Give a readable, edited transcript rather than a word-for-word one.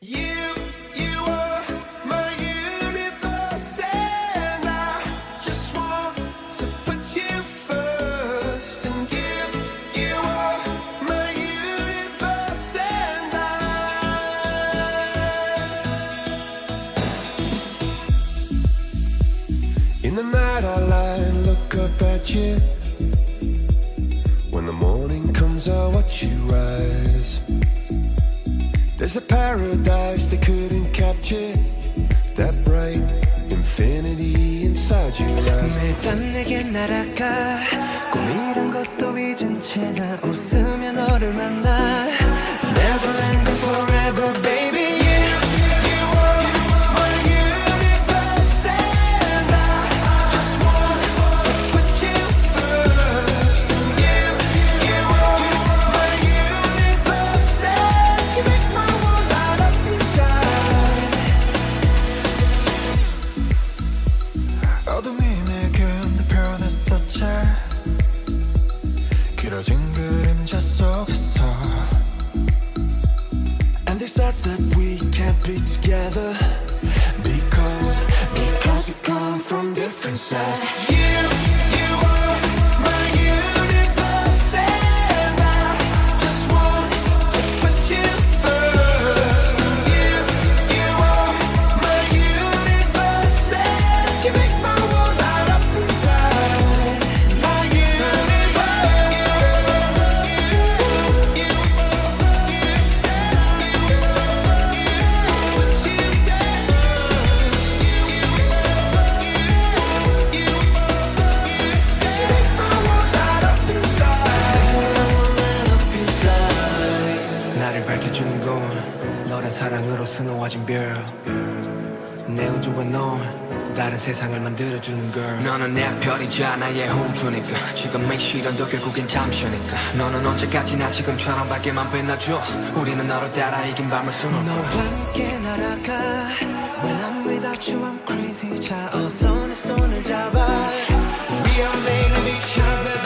You are my universe, and I just want to put you first. And you are my universe, and in the night I lie and look up at you. When the morning comes, I watch you rise. There's a paradise they couldn't capture, that bright infinity inside your eyes. 매일 밤 내게 날아가 꿈이란 것도 잊은 채 나 웃으며 너를 만나 Never ending forever baby. 어둠이 내게 내 변했었지 길어진 그림자 속에서 And they said that we can't be together Because we come from different sides. You are my universe, and I just want to put you first. You are my universe, and you make my world light up inside. My 나를 밝혀주는 건 너란 사랑으로 수놓아진 별. 내 우주와 넌 다른 세상을 만들어주는 걸. 너는 내 별이자 나의 호주니까 지금의 시련도 결국엔 잠시니까. 너는 언제까지나 지금처럼 밝게만 빛나줘. 우리는 너를 따라 이긴 밤을 수놓고 너와 함께 날아가. When I'm without you I'm crazy. 자 어서 내 손을 잡아. We are made of each other.